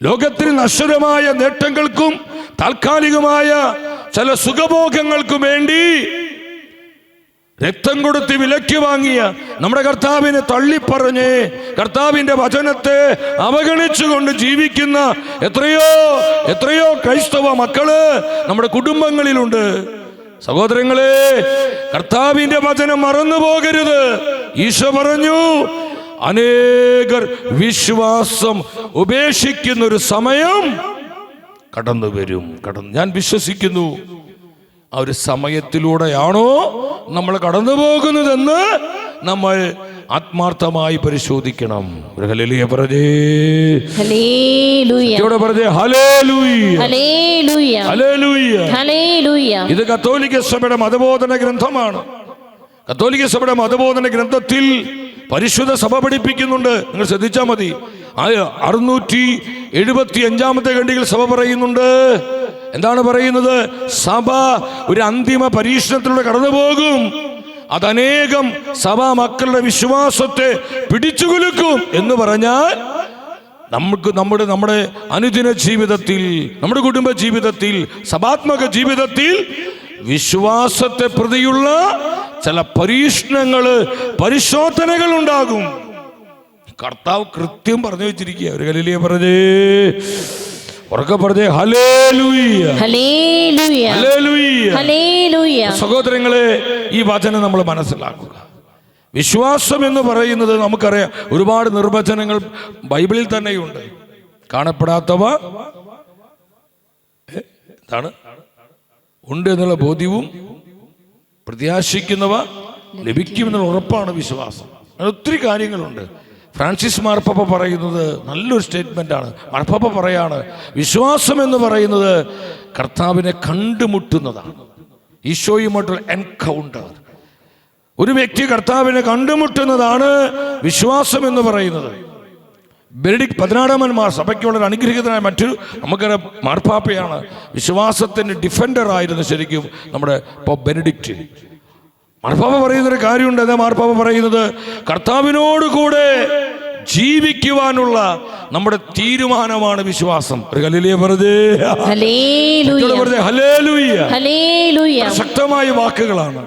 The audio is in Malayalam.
ലോകത്തിന് നശ്വരമായ നേട്ടങ്ങൾക്കും താൽക്കാലികമായ ചില സുഖഭോഗങ്ങൾക്കും വേണ്ടി രക്തം കൊടുത്ത് വിലയ്ക്ക് വാങ്ങിയ നമ്മുടെ കർത്താവിനെ തള്ളിപ്പറഞ്ഞ് കർത്താവിന്റെ വചനത്തെ അവഗണിച്ചുകൊണ്ട് ജീവിക്കുന്ന എത്രയോ ക്രൈസ്തവ മക്കള് നമ്മുടെ കുടുംബങ്ങളിലുണ്ട്. സഹോദരങ്ങളെ, കർത്താവിന്റെ വചനം മറന്നു പോകരുത്. ഈശോ പറഞ്ഞു, അനേകർ വിശ്വാസം ഉപേക്ഷിക്കുന്ന ഒരു സമയം കടന്നു വരും. ഞാൻ വിശ്വസിക്കുന്നു ആ ഒരു സമയത്തിലൂടെയാണോ നമ്മൾ കടന്നു പോകുന്നതെന്ന് നമ്മൾ ആത്മാർത്ഥമായി പരിശോധിക്കണം. ഒരു ഹല്ലേലൂയ പറഞ്ഞേ. ഹല്ലേലൂയ. പറഞ്ഞേ ഹല്ലേലൂയ. ഹല്ലേലൂയ. ഹല്ലേലൂയ. ഹല്ലേലൂയ. ഇത് കത്തോലിക്ക സഭയുടെ മതബോധന ഗ്രന്ഥമാണ്. കത്തോലിക്ക സഭയുടെ മതബോധന ഗ്രന്ഥത്തിൽ പരിശുദ്ധ സഭ പഠിപ്പിക്കുന്നുണ്ട്. നിങ്ങൾ ശ്രദ്ധിച്ചാൽ മതി. 675 ഖണ്ഡികയിൽ സഭ പറയുന്നുണ്ട്. എന്താണ് പറയുന്നത്? സഭ ഒരു അന്തിമ പരീക്ഷണത്തിലൂടെ കടന്നു പോകും. അതനേകം സഭാ മക്കളുടെ വിശ്വാസത്തെ പിടിച്ചുകുലുക്കും എന്ന് പറഞ്ഞാൽ നമുക്ക് നമ്മുടെ അനുദിന ജീവിതത്തിൽ, നമ്മുടെ കുടുംബ ജീവിതത്തിൽ, സഭാത്മക ജീവിതത്തിൽ വിശ്വാസത്തെ പ്രതിയുള്ള ചില പരീക്ഷണങ്ങള്, പരിശോധനകൾ ഉണ്ടാകും. കർത്താവ് കൃത്യം പറഞ്ഞു വെച്ചിരിക്കുക. ഒരു ഹല്ലേലൂയ പറഞ്ഞേ. ഉറക്കെ പറഞ്ഞേ ഹല്ലേലൂയ. ഹല്ലേലൂയ. ഹല്ലേലൂയ. ഹല്ലേലൂയ. സഹോദരങ്ങളെ, ഈ വചനം നമ്മൾ മനസ്സിലാക്കുക. വിശ്വാസം എന്ന് പറയുന്നത് നമുക്കറിയാം, ഒരുപാട് നിർവചനങ്ങൾ ബൈബിളിൽ തന്നെയുണ്ട്. കാണപ്പെടാത്തവ എന്താണ് ഉണ്ട് എന്നുള്ള ബോധ്യവും പ്രത്യാശിക്കുന്നവ ലഭിക്കുമെന്നുള്ള ഉറപ്പാണ് വിശ്വാസം. ഒത്തിരി കാര്യങ്ങളുണ്ട്. ഫ്രാൻസിസ് മാർപ്പാപ്പ പറയുന്നത് നല്ലൊരു സ്റ്റേറ്റ്മെന്റ് ആണ്. മാർപ്പാപ്പ പറയാണ്, വിശ്വാസം എന്ന് പറയുന്നത് കർത്താവിനെ കണ്ടുമുട്ടുന്നതാണ്. ഈശോയുമായിട്ടുള്ള എൻകൗണ്ടർ. ഒരു വ്യക്തി കർത്താവിനെ കണ്ടുമുട്ടുന്നതാണ് വിശ്വാസം എന്ന് പറയുന്നത്. ബെനഡിക്ട് 16 മാർ സഭയ്ക്കുള്ള അനുഗ്രഹീതനായ മറ്റൊരു നമുക്കറിയാം മാർപ്പാപ്പയാണ്. വിശ്വാസത്തിന്റെ ഡിഫൻഡർ ആയിരുന്നു ശരിക്കും നമ്മുടെ പോപ്പ് ബെനഡിക്റ്റ്. മാർപ്പാപ്പ പറയുന്നൊരു കാര്യമുണ്ട്. എന്താ മാർപ്പാപ്പ പറയുന്നത്? കർത്താവിനോട് കൂടെ ജീവിക്കുവാനുള്ള നമ്മുടെ തീരുമാനമാണ് വിശ്വാസം. ഒരു ഹല്ലേലൂയ പറഞ്ഞേ. ഹല്ലേലൂയ. ഹല്ലേലൂയ. ഹല്ലേലൂയ. ശക്തമായ വാക്കുകളാണ്.